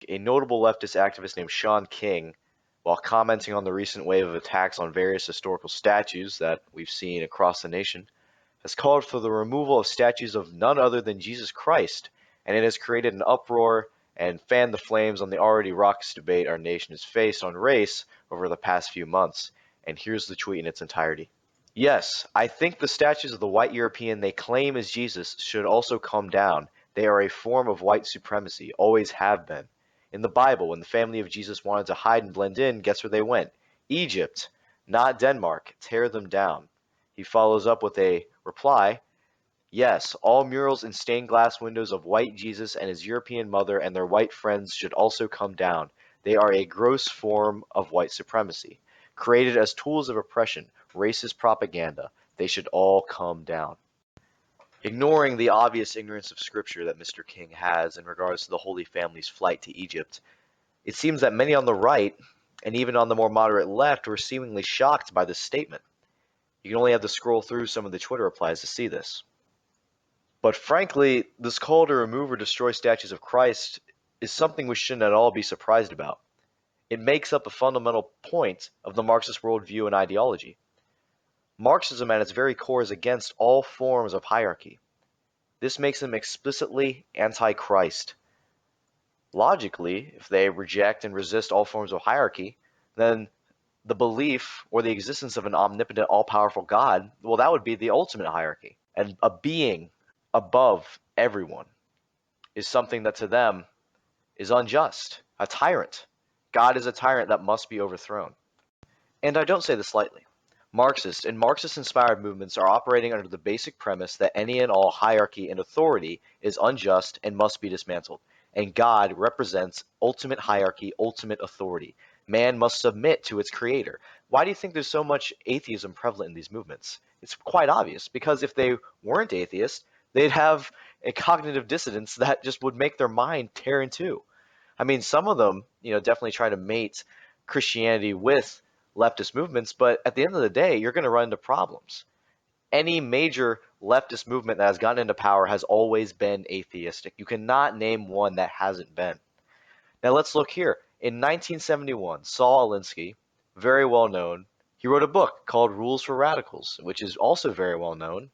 A notable leftist activist named Sean King, while commenting on the recent wave of attacks on various historical statues that we've seen across the nation, has called for the removal of statues of none other than Jesus Christ, and it has created an uproar and fanned the flames on the already raucous debate our nation has faced on race over the past few months. And here's the tweet in its entirety. Yes, I think the statues of the white European they claim is Jesus should also come down. They are a form of white supremacy, always have been. In the Bible, when the family of Jesus wanted to hide and blend in, guess where they went? Egypt, not Denmark. Tear them down. He follows up with a reply. Yes, all murals in stained glass windows of white Jesus and his European mother and their white friends should also come down. They are a gross form of white supremacy, created as tools of oppression, racist propaganda. They should all come down. Ignoring the obvious ignorance of Scripture that Mr. King has in regards to the Holy Family's flight to Egypt, it seems that many on the right, and even on the more moderate left, were seemingly shocked by this statement. You can only have to scroll through some of the Twitter replies to see this. But frankly, this call to remove or destroy statues of Christ is something we shouldn't at all be surprised about. It makes up a fundamental point of the Marxist worldview and ideology. Marxism at its very core is against all forms of hierarchy. This makes them explicitly anti-Christ. Logically, if they reject and resist all forms of hierarchy, then the belief or the existence of an omnipotent, all-powerful God, well, that would be the ultimate hierarchy. And a being above everyone is something that to them is unjust, a tyrant. God is a tyrant that must be overthrown. And I don't say this lightly. Marxist and Marxist-inspired movements are operating under the basic premise that any and all hierarchy and authority is unjust and must be dismantled, and God represents ultimate hierarchy, ultimate authority. Man must submit to its creator. Why do you think there's so much atheism prevalent in these movements? It's quite obvious, because if they weren't atheists, they'd have a cognitive dissonance that just would make their mind tear in two. I mean, some of them, definitely try to mate Christianity with leftist movements, but at the end of the day, you're going to run into problems. Any major leftist movement that has gotten into power has always been atheistic. You cannot name one that hasn't been. Now let's look here. In 1971, Saul Alinsky, very well known, he wrote a book called Rules for Radicals, which is also very well known.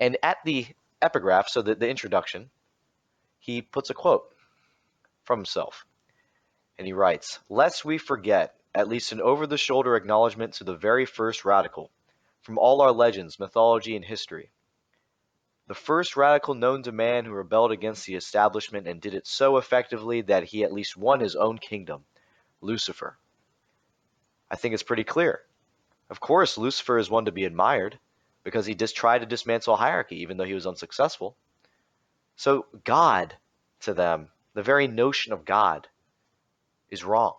And at the epigraph, so the introduction, he puts a quote from himself. And he writes, "Lest we forget, at least an over-the-shoulder acknowledgement to the very first radical, from all our legends, mythology, and history. The first radical known to man who rebelled against the establishment and did it so effectively that he at least won his own kingdom, Lucifer." I think it's pretty clear. Of course, Lucifer is one to be admired, because he just tried to dismantle hierarchy, even though he was unsuccessful. So God, to them, the very notion of God, is wrong.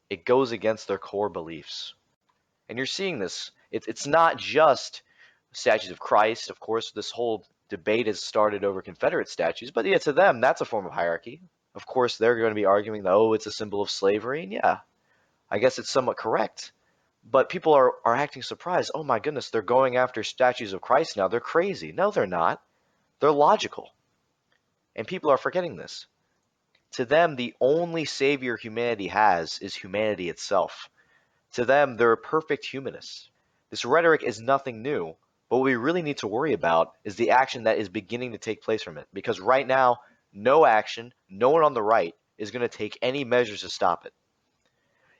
It goes against their core beliefs. And you're seeing this. It's not just statues of Christ. Of course, this whole debate has started over Confederate statues. But yeah, to them, that's a form of hierarchy. Of course, they're going to be arguing that, oh, it's a symbol of slavery. And yeah, I guess it's somewhat correct. But people are acting surprised. Oh my goodness, they're going after statues of Christ now. They're crazy. No, they're not. They're logical. And people are forgetting this. To them, the only savior humanity has is humanity itself. To them, they're perfect humanists. This rhetoric is nothing new, but what we really need to worry about is the action that is beginning to take place from it. Because right now, no action, no one on the right is going to take any measures to stop it.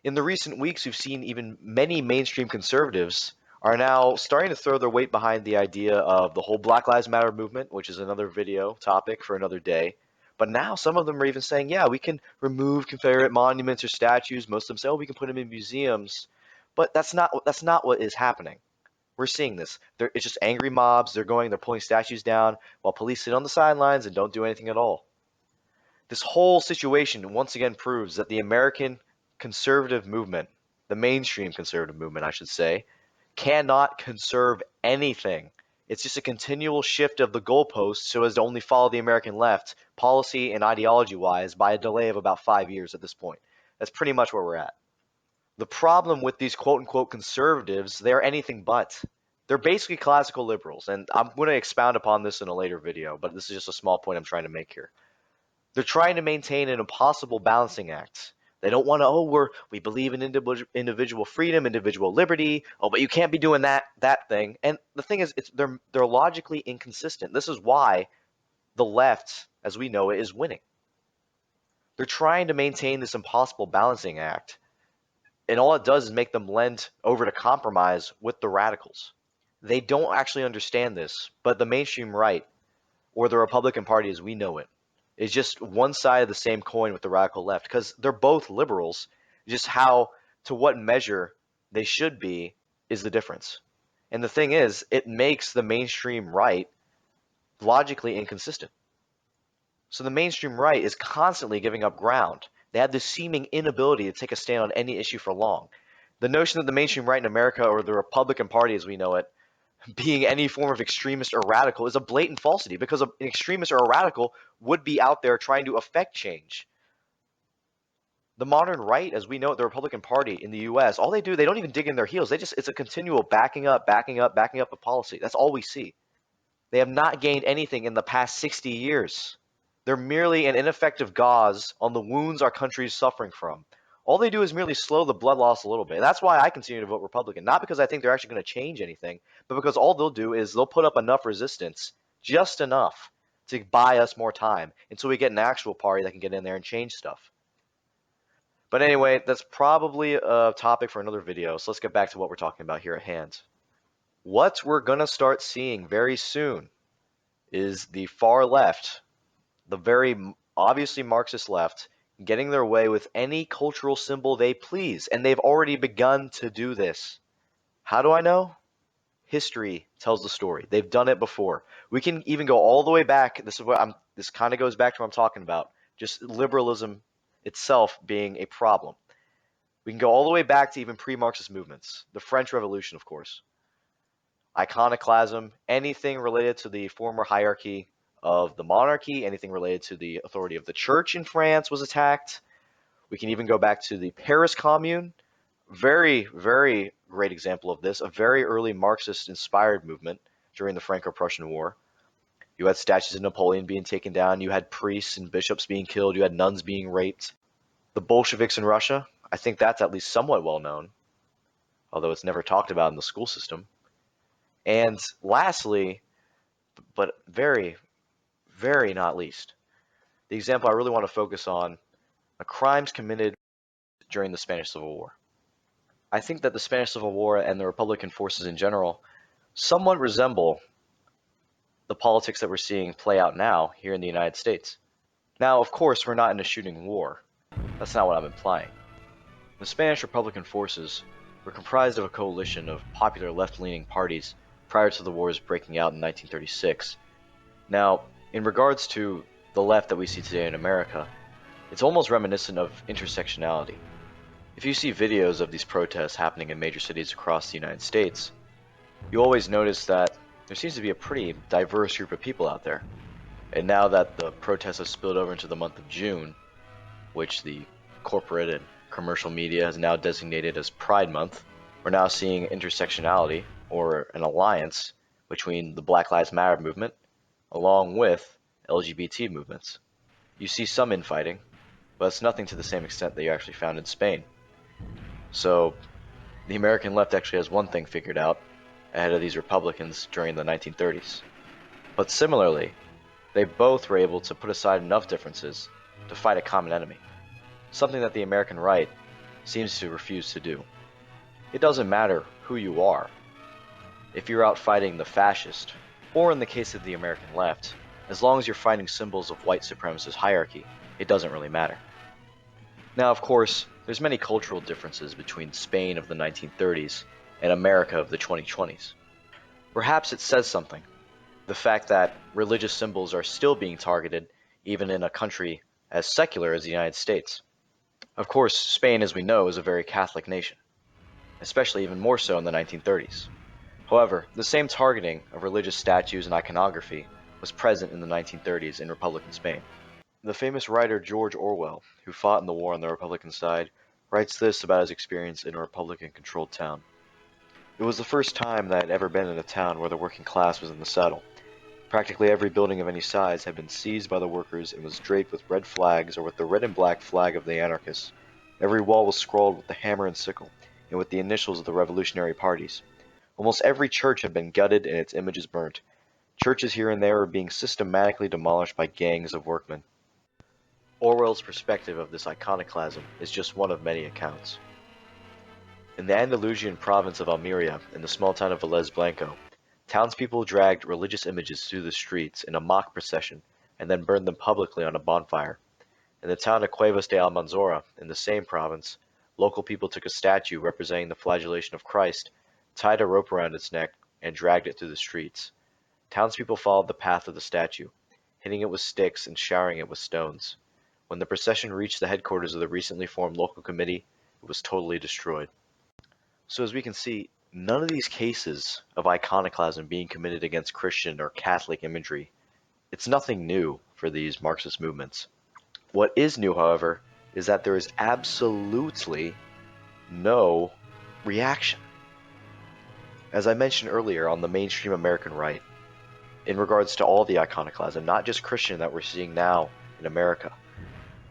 In the recent weeks, we've seen even many mainstream conservatives are now starting to throw their weight behind the idea of the whole Black Lives Matter movement, which is another video topic for another day. But now some of them are even saying, yeah, we can remove Confederate monuments or statues. Most of them say, oh, we can put them in museums. But that's not what is happening. We're seeing this. It's just angry mobs. They're pulling statues down while police sit on the sidelines and don't do anything at all. This whole situation once again proves that the American conservative movement, the mainstream conservative movement, I should say, cannot conserve anything. It's just a continual shift of the goalposts so as to only follow the American left, policy and ideology-wise, by a delay of about 5 years at this point. That's pretty much where we're at. The problem with these quote-unquote conservatives, they're anything but. They're basically classical liberals, and I'm going to expound upon this in a later video, but this is just a small point I'm trying to make here. They're trying to maintain an impossible balancing act. They don't want to, we believe in individual freedom, individual liberty. Oh, but you can't be doing that thing. And the thing is, they're logically inconsistent. This is why the left, as we know it, is winning. They're trying to maintain this impossible balancing act, and all it does is make them lend over to compromise with the radicals. They don't actually understand this, but the mainstream right, or the Republican Party as we know it, is just one side of the same coin with the radical left, because they're both liberals. Just how, to what measure they should be, is the difference. And the thing is, it makes the mainstream right logically inconsistent. So the mainstream right is constantly giving up ground. They have this seeming inability to take a stand on any issue for long. The notion that the mainstream right in America, or the Republican Party as we know it, being any form of extremist or radical is a blatant falsity, because an extremist or a radical would be out there trying to affect change. The modern right, as we know it, the Republican Party in the US, all they do, they don't even dig in their heels. It's a continual backing up of policy. That's all we see. They have not gained anything in the past 60 years. They're merely an ineffective gauze on the wounds our country is suffering from. All they do is merely slow the blood loss a little bit. And that's why I continue to vote Republican. Not because I think they're actually going to change anything, but because all they'll do is they'll put up enough resistance, just enough, to buy us more time until we get an actual party that can get in there and change stuff. But anyway, that's probably a topic for another video, so let's get back to what we're talking about here at hand. What we're going to start seeing very soon is the far left, the very obviously Marxist left, getting their way with any cultural symbol they please, and they've already begun to do this. How do I know? History tells the story. They've done it before. We can even go all the way back. This kind of goes back to what I'm talking about. Just liberalism itself being a problem. We can go all the way back to even pre-Marxist movements. The French Revolution, of course. Iconoclasm, anything related to the former hierarchy of the monarchy, anything related to the authority of the church in France was attacked. We can even go back to the Paris Commune. Very, very great example of this, a very early Marxist-inspired movement during the Franco-Prussian War. You had statues of Napoleon being taken down. You had priests and bishops being killed. You had nuns being raped. The Bolsheviks in Russia, I think that's at least somewhat well known, although it's never talked about in the school system. And lastly, but very, very not least, the example I really want to focus on are crimes committed during the Spanish Civil War. I think that the Spanish Civil War and the Republican forces in general somewhat resemble the politics that we're seeing play out now here in the United States. Now, of course, we're not in a shooting war. That's not what I'm implying. The Spanish Republican forces were comprised of a coalition of popular left-leaning parties prior to the wars breaking out in 1936. Now, in regards to the left that we see today in America, it's almost reminiscent of intersectionality. If you see videos of these protests happening in major cities across the United States, you always notice that there seems to be a pretty diverse group of people out there. And now that the protests have spilled over into the month of June, which the corporate and commercial media has now designated as Pride Month, we're now seeing intersectionality, or an alliance, between the Black Lives Matter movement along with LGBT movements. You see some infighting, but it's nothing to the same extent that you actually found in Spain. So the American left actually has one thing figured out ahead of these Republicans during the 1930s. But similarly, they both were able to put aside enough differences to fight a common enemy, something that the American right seems to refuse to do. It doesn't matter who you are. If you're out fighting the fascist, or in the case of the American left, as long as you're fighting symbols of white supremacist hierarchy, it doesn't really matter. Now, of course, there's many cultural differences between Spain of the 1930s and America of the 2020s. Perhaps it says something, the fact that religious symbols are still being targeted even in a country as secular as the United States. Of course, Spain, as we know, is a very Catholic nation, especially even more so in the 1930s. However, the same targeting of religious statues and iconography was present in the 1930s in Republican Spain. The famous writer George Orwell, who fought in the war on the Republican side, writes this about his experience in a Republican-controlled town. It was the first time that I had ever been in a town where the working class was in the saddle. Practically every building of any size had been seized by the workers and was draped with red flags or with the red and black flag of the anarchists. Every wall was scrawled with the hammer and sickle, and with the initials of the revolutionary parties. Almost every church had been gutted and its images burnt. Churches here and there were being systematically demolished by gangs of workmen. Orwell's perspective of this iconoclasm is just one of many accounts. In the Andalusian province of Almeria, in the small town of Velez Blanco, townspeople dragged religious images through the streets in a mock procession and then burned them publicly on a bonfire. In the town of Cuevas de Almanzora, in the same province, local people took a statue representing the flagellation of Christ, tied a rope around its neck, and dragged it through the streets. Townspeople followed the path of the statue, hitting it with sticks and showering it with stones. When the procession reached the headquarters of the recently formed local committee, it was totally destroyed. So as we can see, none of these cases of iconoclasm being committed against Christian or Catholic imagery, it's nothing new for these Marxist movements. What is new, however, is that there is absolutely no reaction. As I mentioned earlier on the mainstream American right, in regards to all the iconoclasm, not just Christian that we're seeing now in America,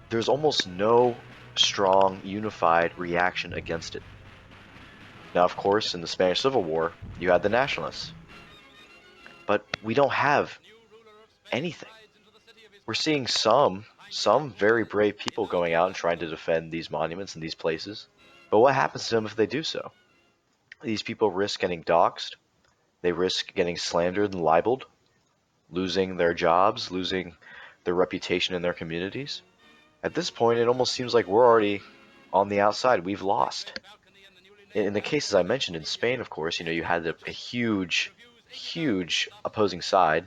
there's almost no strong, unified reaction against it. Now, of course, in the Spanish Civil War, you had the nationalists. But we don't have anything. We're seeing some very brave people going out and trying to defend these monuments and these places. But what happens to them if they do so? These people risk getting doxxed. They risk getting slandered and libeled, losing their jobs, losing their reputation in their communities. At this point, it almost seems like we're already on the outside. We've lost. In the cases I mentioned in Spain, of course, you had a huge opposing side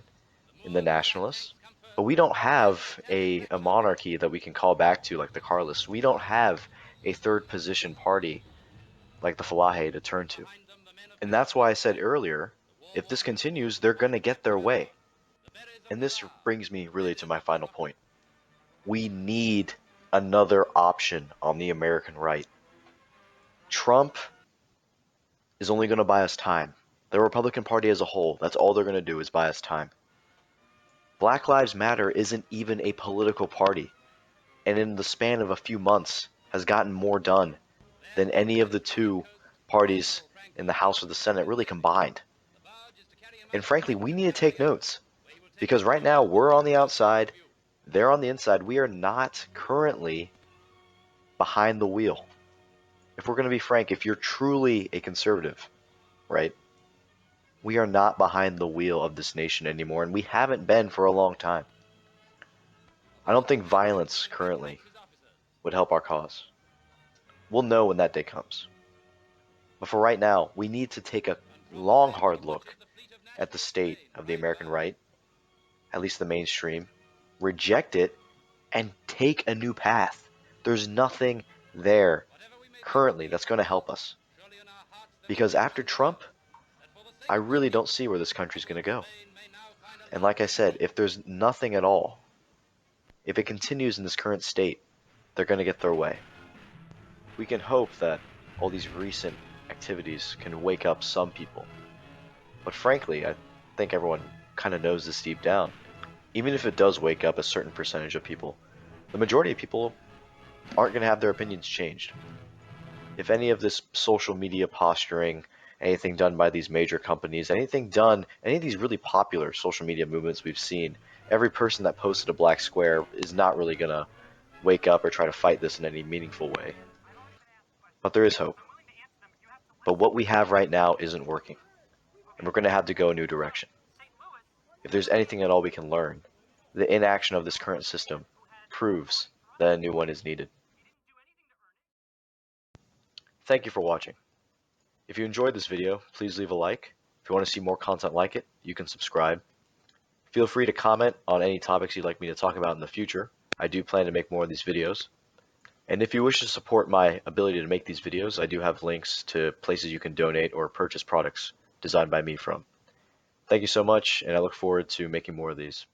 in the nationalists. But we don't have a monarchy that we can call back to like the Carlists. We don't have a third position party like the Falange to turn to. And that's why I said earlier, if this continues, they're going to get their way. And this brings me really to my final point. We need another option on the American right. Trump is only going to buy us time. The Republican Party as a whole, that's all they're going to do is buy us time. Black Lives Matter isn't even a political party, and in the span of a few months has gotten more done than any of the two parties in the House or the Senate really combined. And frankly, we need to take notes, because right now we're on the outside, they're on the inside. We are not currently behind the wheel. If we're going to be frank, if you're truly a conservative, right, we are not behind the wheel of this nation anymore, and we haven't been for a long time. I don't think violence currently would help our cause. We'll know when that day comes. But for right now, we need to take a long, hard look at the state of the American right, at least the mainstream, reject it, and take a new path. There's nothing there currently that's going to help us. Because after Trump, I really don't see where this country's going to go. And like I said, if there's nothing at all, if it continues in this current state, they're going to get their way. We can hope that all these recent activities can wake up some people. But frankly, I think everyone kind of knows this deep down. Even if it does wake up a certain percentage of people, the majority of people aren't going to have their opinions changed. If any of this social media posturing, anything done by these major companies, any of these really popular social media movements we've seen, every person that posted a black square is not really going to wake up or try to fight this in any meaningful way. But there is hope. But what we have right now isn't working, and we're going to have to go a new direction. If there's anything at all we can learn, the inaction of this current system proves that a new one is needed. Thank you for watching. If you enjoyed this video, please leave a like. If you want to see more content like it, you can subscribe. Feel free to comment on any topics you'd like me to talk about in the future. I do plan to make more of these videos. And if you wish to support my ability to make these videos, I do have links to places you can donate or purchase products designed by me from. Thank you so much, and I look forward to making more of these.